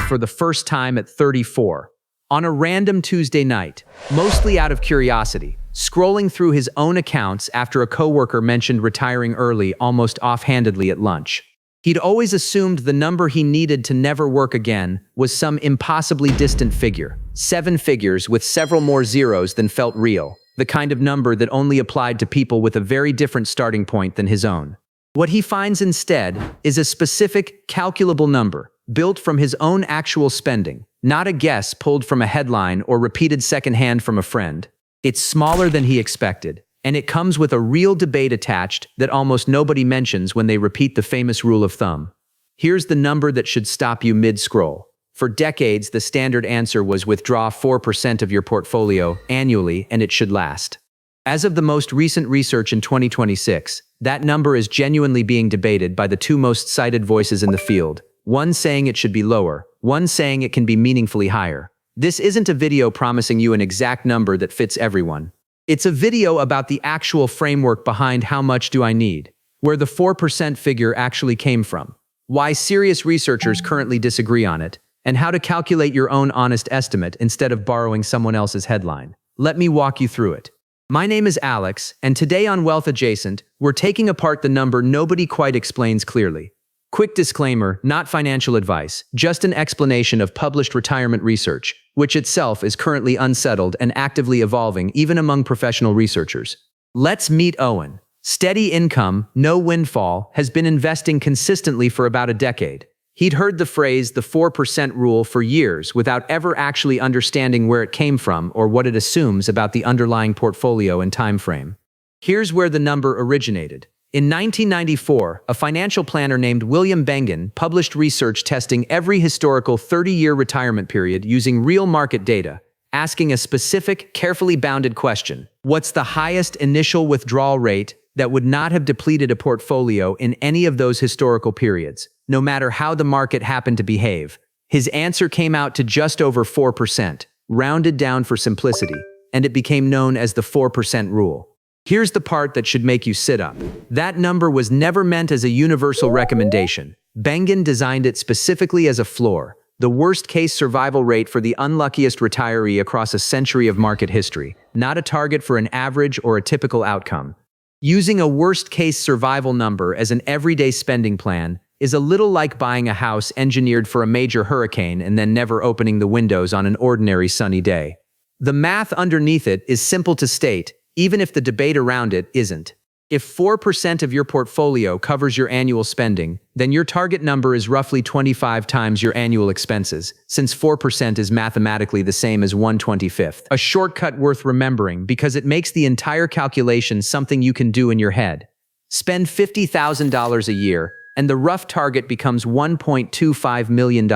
for the first time at 34. On a random Tuesday night, mostly out of curiosity, scrolling through his own accounts after a coworker mentioned retiring early almost offhandedly at lunch. He'd always assumed the number he needed to never work again was some impossibly distant figure, 7 figures with several more zeros than felt real, the kind of number that only applied to people with a very different starting point than his own. What he finds instead is a specific, calculable number, built from his own actual spending, not a guess pulled from a headline or repeated secondhand from a friend. It's smaller than he expected, and it comes with a real debate attached that almost nobody mentions when they repeat the famous rule of thumb. Here's the number that should stop you mid-scroll. For decades, the standard answer was withdraw 4% of your portfolio annually, and it should last. As of the most recent research in 2026, that number is genuinely being debated by the two most cited voices in the field, one saying it should be lower, one saying it can be meaningfully higher. This isn't a video promising you an exact number that fits everyone. It's a video about the actual framework behind how much do I need, where the 4% figure actually came from, why serious researchers currently disagree on it, and how to calculate your own honest estimate instead of borrowing someone else's headline. Let me walk you through it. My name is Alex, and today on Wealth Adjacent, we're taking apart the number nobody quite explains clearly. Quick disclaimer, not financial advice, just an explanation of published retirement research, which itself is currently unsettled and actively evolving even among professional researchers. Let's meet Owen. Steady income, no windfall, has been investing consistently for about a decade. He'd heard the phrase the 4% rule for years without ever actually understanding where it came from or what it assumes about the underlying portfolio and time frame. Here's where the number originated. In 1994, a financial planner named William Bengen published research testing every historical 30-year retirement period using real market data, asking a specific, carefully bounded question: what's the highest initial withdrawal rate that would not have depleted a portfolio in any of those historical periods, no matter how the market happened to behave? His answer came out to just over 4%, rounded down for simplicity, and it became known as the 4% rule. Here's the part that should make you sit up. That number was never meant as a universal recommendation. Bengen designed it specifically as a floor, the worst-case survival rate for the unluckiest retiree across a century of market history, not a target for an average or a typical outcome. Using a worst-case survival number as an everyday spending plan is a little like buying a house engineered for a major hurricane and then never opening the windows on an ordinary sunny day. The math underneath it is simple to state, even if the debate around it isn't. If 4% of your portfolio covers your annual spending, then your target number is roughly 25 times your annual expenses, since 4% is mathematically the same as 1/25. A shortcut worth remembering because it makes the entire calculation something you can do in your head. Spend $50,000 a year, and the rough target becomes $1.25 million.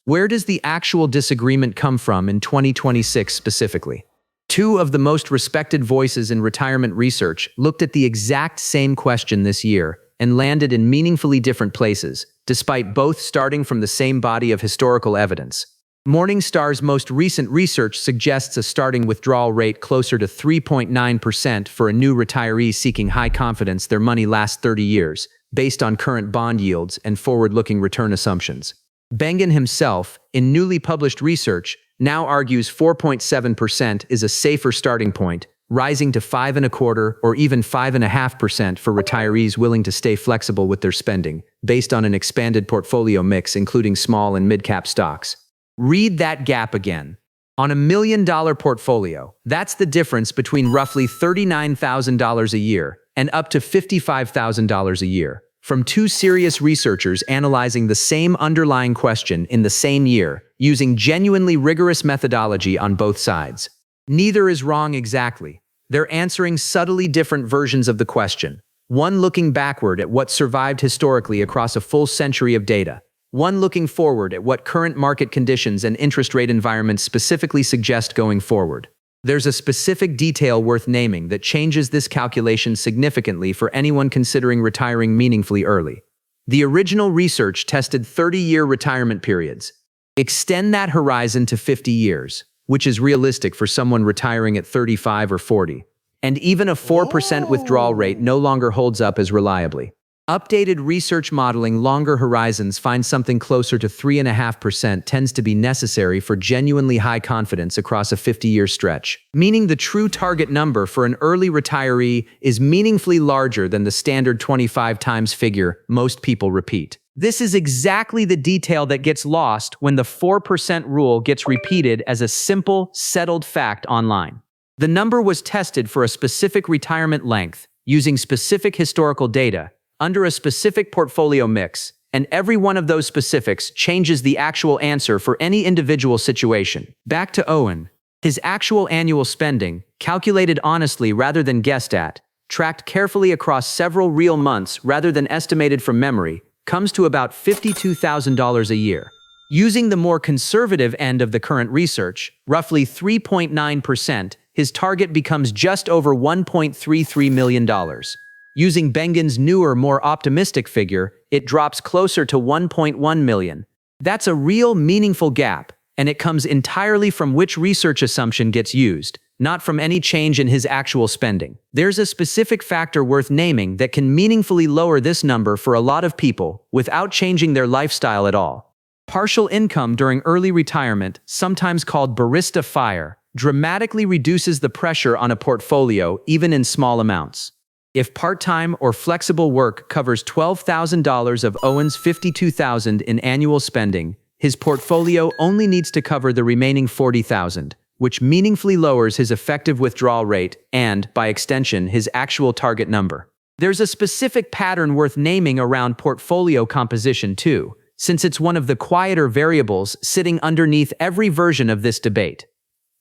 Where does the actual disagreement come from in 2026 specifically? Two of the most respected voices in retirement research looked at the exact same question this year and landed in meaningfully different places, despite both starting from the same body of historical evidence. Morningstar's most recent research suggests a starting withdrawal rate closer to 3.9% for a new retiree seeking high confidence their money lasts 30 years, based on current bond yields and forward-looking return assumptions. Bengen himself, in newly published research, now argues 4.7% is a safer starting point, rising to 5.25% or even 5.5% for retirees willing to stay flexible with their spending, based on an expanded portfolio mix including small and mid-cap stocks. Read that gap again. On $1 million portfolio, that's the difference between roughly $39,000 a year and up to $55,000 a year, from two serious researchers analyzing the same underlying question in the same year, using genuinely rigorous methodology on both sides. Neither is wrong exactly. They're answering subtly different versions of the question. One looking backward at what survived historically across a full century of data. One looking forward at what current market conditions and interest rate environments specifically suggest going forward. There's a specific detail worth naming that changes this calculation significantly for anyone considering retiring meaningfully early. The original research tested 30-year retirement periods. Extend that horizon to 50 years, which is realistic for someone retiring at 35 or 40. And even a 4% withdrawal rate no longer holds up as reliably. Updated research modeling longer horizons finds something closer to 3.5% tends to be necessary for genuinely high confidence across a 50-year stretch, meaning the true target number for an early retiree is meaningfully larger than the standard 25 times figure most people repeat. This is exactly the detail that gets lost when the 4% rule gets repeated as a simple, settled fact online. The number was tested for a specific retirement length, using specific historical data, under a specific portfolio mix, and every one of those specifics changes the actual answer for any individual situation. Back to Owen. His actual annual spending, calculated honestly rather than guessed at, tracked carefully across several real months rather than estimated from memory, comes to about $52,000 a year. Using the more conservative end of the current research, roughly 3.9%, his target becomes just over $1.33 million. Using Bengen's newer, more optimistic figure, it drops closer to 1.1 million. That's a real, meaningful gap, and it comes entirely from which research assumption gets used, not from any change in his actual spending. There's a specific factor worth naming that can meaningfully lower this number for a lot of people without changing their lifestyle at all. Partial income during early retirement, sometimes called Barista FIRE, dramatically reduces the pressure on a portfolio even in small amounts. If part-time or flexible work covers $12,000 of Owen's $52,000 in annual spending, his portfolio only needs to cover the remaining $40,000, which meaningfully lowers his effective withdrawal rate and, by extension, his actual target number. There's a specific pattern worth naming around portfolio composition too, since it's one of the quieter variables sitting underneath every version of this debate.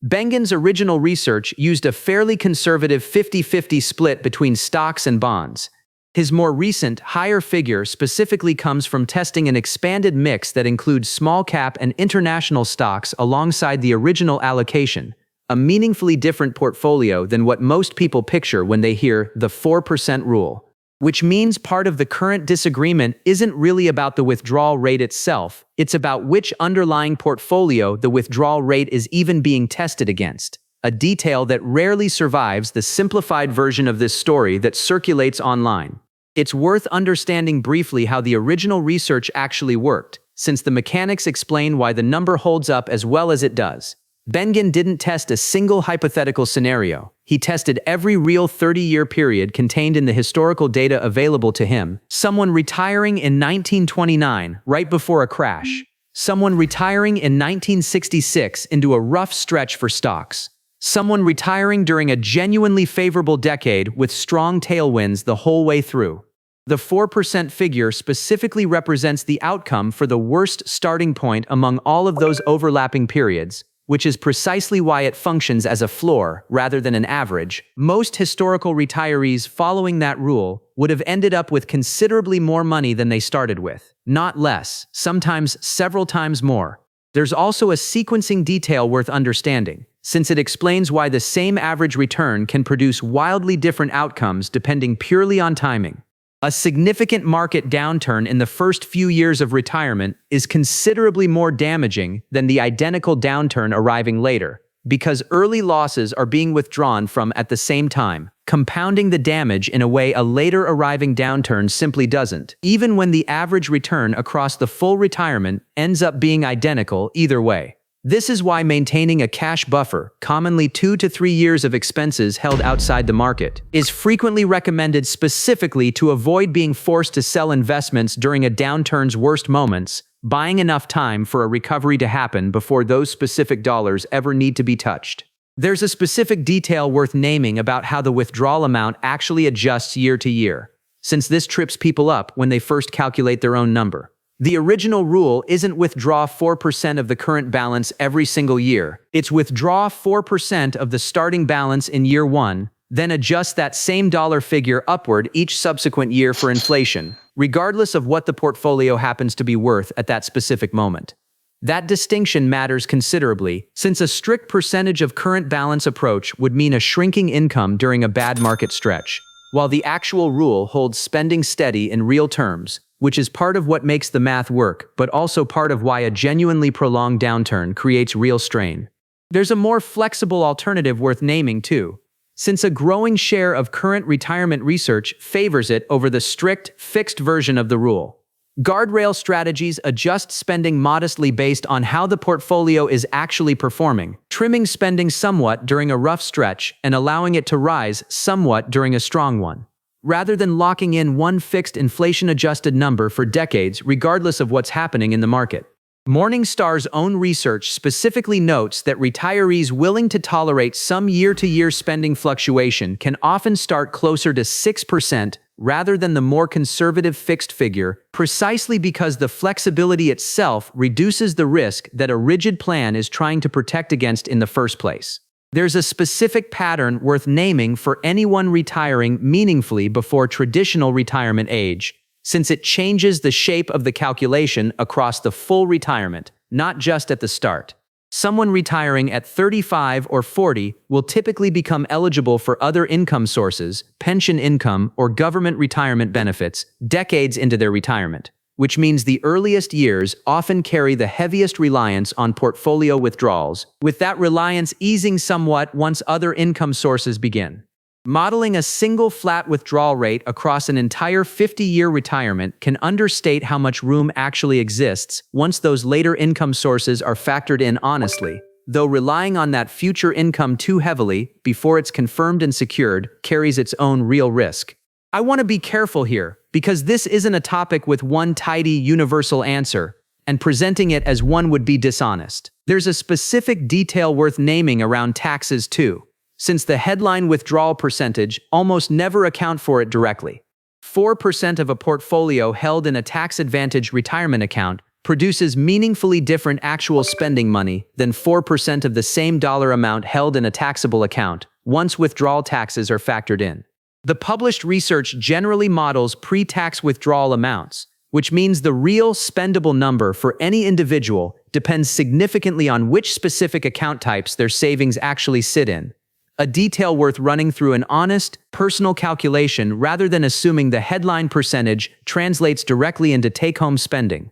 Bengen's original research used a fairly conservative 50-50 split between stocks and bonds. His more recent, higher figure specifically comes from testing an expanded mix that includes small-cap and international stocks alongside the original allocation, a meaningfully different portfolio than what most people picture when they hear the 4% rule. Which means part of the current disagreement isn't really about the withdrawal rate itself, it's about which underlying portfolio the withdrawal rate is even being tested against, a detail that rarely survives the simplified version of this story that circulates online. It's worth understanding briefly how the original research actually worked, since the mechanics explain why the number holds up as well as it does. Bengen didn't test a single hypothetical scenario. He tested every real 30-year period contained in the historical data available to him. Someone retiring in 1929, right before a crash. Someone retiring in 1966 into a rough stretch for stocks. Someone retiring during a genuinely favorable decade with strong tailwinds the whole way through. The 4% figure specifically represents the outcome for the worst starting point among all of those overlapping periods, which is precisely why it functions as a floor rather than an average. Most historical retirees following that rule would have ended up with considerably more money than they started with, not less, sometimes several times more. There's also a sequencing detail worth understanding, since it explains why the same average return can produce wildly different outcomes depending purely on timing. A significant market downturn in the first few years of retirement is considerably more damaging than the identical downturn arriving later, because early losses are being withdrawn from at the same time, compounding the damage in a way a later arriving downturn simply doesn't, even when the average return across the full retirement ends up being identical either way. This is why maintaining a cash buffer, commonly 2 to 3 years of expenses held outside the market, is frequently recommended specifically to avoid being forced to sell investments during a downturn's worst moments, buying enough time for a recovery to happen before those specific dollars ever need to be touched. There's a specific detail worth naming about how the withdrawal amount actually adjusts year to year, since this trips people up when they first calculate their own number. The original rule isn't withdraw 4% of the current balance every single year. It's withdraw 4% of the starting balance in year 1, then adjust that same dollar figure upward each subsequent year for inflation, regardless of what the portfolio happens to be worth at that specific moment. That distinction matters considerably, since a strict percentage of current balance approach would mean a shrinking income during a bad market stretch, while the actual rule holds spending steady in real terms, which is part of what makes the math work, but also part of why a genuinely prolonged downturn creates real strain. There's a more flexible alternative worth naming too. since a growing share of current retirement research favors it over the strict, fixed version of the rule. Guardrail strategies adjust spending modestly based on how the portfolio is actually performing, trimming spending somewhat during a rough stretch and allowing it to rise somewhat during a strong one, rather than locking in one fixed inflation-adjusted number for decades regardless of what's happening in the market. Morningstar's own research specifically notes that retirees willing to tolerate some year-to-year spending fluctuation can often start closer to 6% rather than the more conservative fixed figure, precisely because the flexibility itself reduces the risk that a rigid plan is trying to protect against in the first place. There's a specific pattern worth naming for anyone retiring meaningfully before traditional retirement age, since it changes the shape of the calculation across the full retirement, not just at the start. Someone retiring at 35 or 40 will typically become eligible for other income sources, pension income, or government retirement benefits decades into their retirement, which means the earliest years often carry the heaviest reliance on portfolio withdrawals, with that reliance easing somewhat once other income sources begin. Modeling a single flat withdrawal rate across an entire 50-year retirement can understate how much room actually exists once those later income sources are factored in honestly, though relying on that future income too heavily before it's confirmed and secured carries its own real risk. I want to be careful here, because this isn't a topic with one tidy universal answer, and presenting it as one would be dishonest. There's a specific detail worth naming around taxes too, since the headline withdrawal percentage almost never account for it directly. 4% of a portfolio held in a tax-advantaged retirement account produces meaningfully different actual spending money than 4% of the same dollar amount held in a taxable account, once withdrawal taxes are factored in. The published research generally models pre-tax withdrawal amounts, which means the real spendable number for any individual depends significantly on which specific account types their savings actually sit in. A detail worth running through an honest, personal calculation rather than assuming the headline percentage translates directly into take-home spending.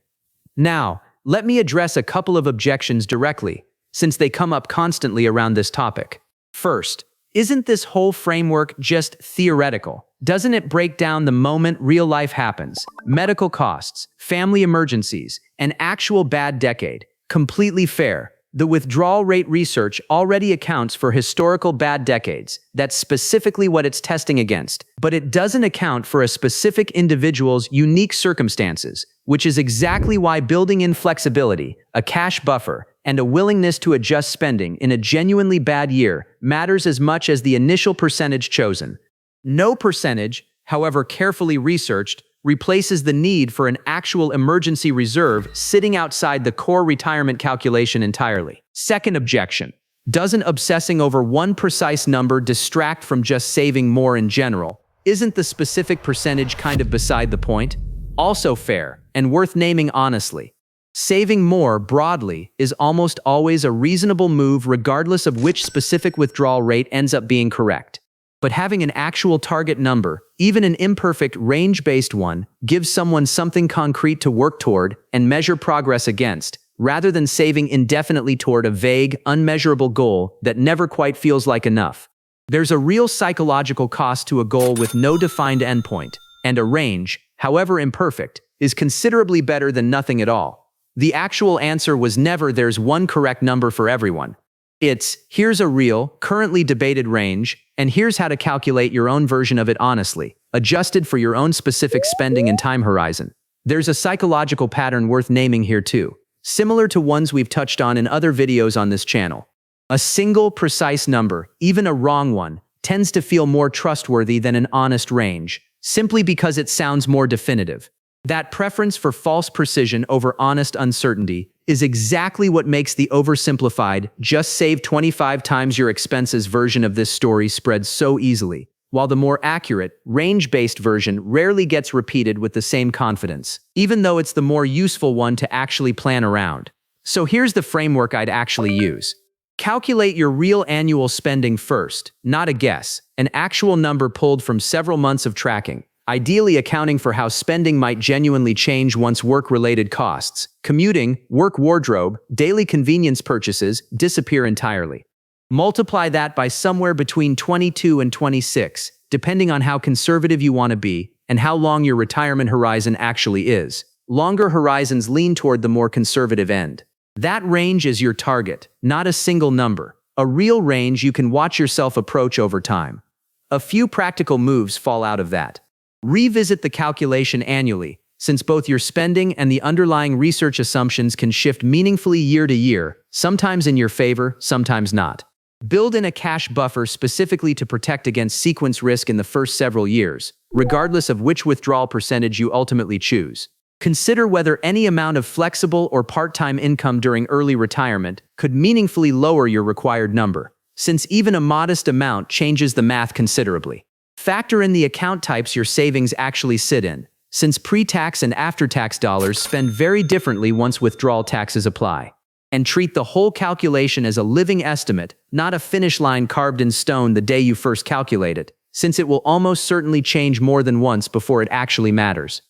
Now, let me address a couple of objections directly, since they come up constantly around this topic. First, isn't this whole framework just theoretical? Doesn't it break down the moment real life happens, medical costs, family emergencies, an actual bad decade, completely fair? The withdrawal rate research already accounts for historical bad decades. That's specifically what it's testing against. But it doesn't account for a specific individual's unique circumstances, which is exactly why building in flexibility, a cash buffer, and a willingness to adjust spending in a genuinely bad year matters as much as the initial percentage chosen. No percentage, however carefully researched, replaces the need for an actual emergency reserve sitting outside the core retirement calculation entirely. Second objection. Doesn't obsessing over one precise number distract from just saving more in general? Isn't the specific percentage kind of beside the point? Also fair, and worth naming honestly. Saving more broadly is almost always a reasonable move regardless of which specific withdrawal rate ends up being correct. But having an actual target number, even an imperfect range-based one, gives someone something concrete to work toward and measure progress against, rather than saving indefinitely toward a vague, unmeasurable goal that never quite feels like enough. There's a real psychological cost to a goal with no defined endpoint, and a range, however imperfect, is considerably better than nothing at all. The actual answer was never there's one correct number for everyone. It's, here's a real, currently debated range, and here's how to calculate your own version of it honestly, adjusted for your own specific spending and time horizon. There's a psychological pattern worth naming here too, similar to ones we've touched on in other videos on this channel. A single, precise number, even a wrong one, tends to feel more trustworthy than an honest range, simply because it sounds more definitive. That preference for false precision over honest uncertainty is exactly what makes the oversimplified, just save 25 times your expenses version of this story spread so easily, while the more accurate, range-based version rarely gets repeated with the same confidence, even though it's the more useful one to actually plan around. So here's the framework I'd actually use. Calculate your real annual spending first, not a guess, an actual number pulled from several months of tracking, ideally accounting for how spending might genuinely change once work-related costs, commuting, work wardrobe, daily convenience purchases disappear entirely. Multiply that by somewhere between 22 and 26, depending on how conservative you want to be and how long your retirement horizon actually is. Longer horizons lean toward the more conservative end. That range is your target, not a single number. A real range you can watch yourself approach over time. A few practical moves fall out of that. Revisit the calculation annually, since both your spending and the underlying research assumptions can shift meaningfully year to year, sometimes in your favor, sometimes not. Build in a cash buffer specifically to protect against sequence risk in the first several years, regardless of which withdrawal percentage you ultimately choose. Consider whether any amount of flexible or part-time income during early retirement could meaningfully lower your required number, since even a modest amount changes the math considerably. Factor in the account types your savings actually sit in, since pre-tax and after-tax dollars spend very differently once withdrawal taxes apply. And treat the whole calculation as a living estimate, not a finish line carved in stone the day you first calculate it, since it will almost certainly change more than once before it actually matters.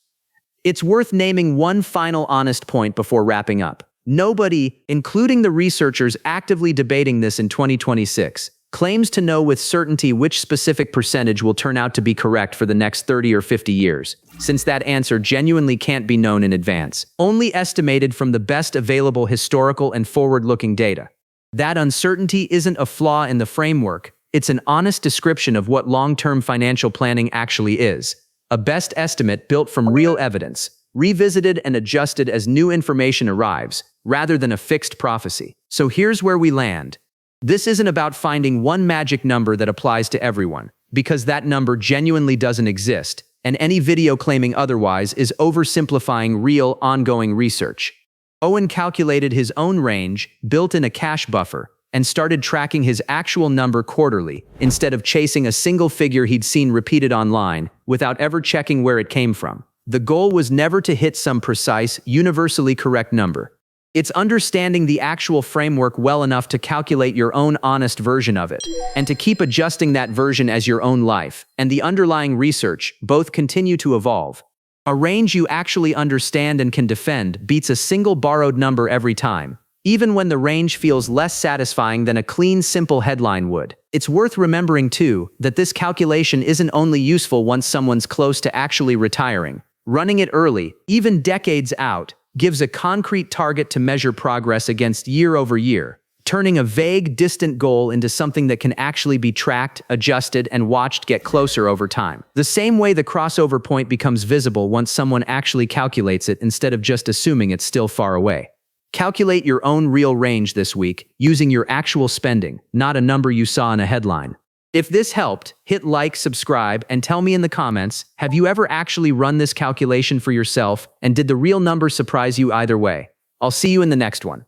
It's worth naming one final honest point before wrapping up. Nobody, including the researchers actively debating this in 2026, claims to know with certainty which specific percentage will turn out to be correct for the next 30 or 50 years, since that answer genuinely can't be known in advance, only estimated from the best available historical and forward-looking data. That uncertainty isn't a flaw in the framework, it's an honest description of what long-term financial planning actually is. A best estimate built from real evidence, revisited and adjusted as new information arrives, rather than a fixed prophecy. So here's where we land. This isn't about finding one magic number that applies to everyone, because that number genuinely doesn't exist, and any video claiming otherwise is oversimplifying real, ongoing research. Owen calculated his own range, built in a cash buffer, and started tracking his actual number quarterly, instead of chasing a single figure he'd seen repeated online, without ever checking where it came from. The goal was never to hit some precise, universally correct number. It's understanding the actual framework well enough to calculate your own honest version of it, and to keep adjusting that version as your own life, and the underlying research, both continue to evolve. A range you actually understand and can defend beats a single borrowed number every time, even when the range feels less satisfying than a clean, simple headline would. It's worth remembering, too, that this calculation isn't only useful once someone's close to actually retiring. Running it early, even decades out, gives a concrete target to measure progress against year over year, turning a vague, distant goal into something that can actually be tracked, adjusted, and watched get closer over time. The same way the crossover point becomes visible once someone actually calculates it instead of just assuming it's still far away. Calculate your own real range this week using your actual spending, not a number you saw in a headline. If this helped, hit like, subscribe, and tell me in the comments, have you ever actually run this calculation for yourself, and did the real number surprise you either way? I'll see you in the next one.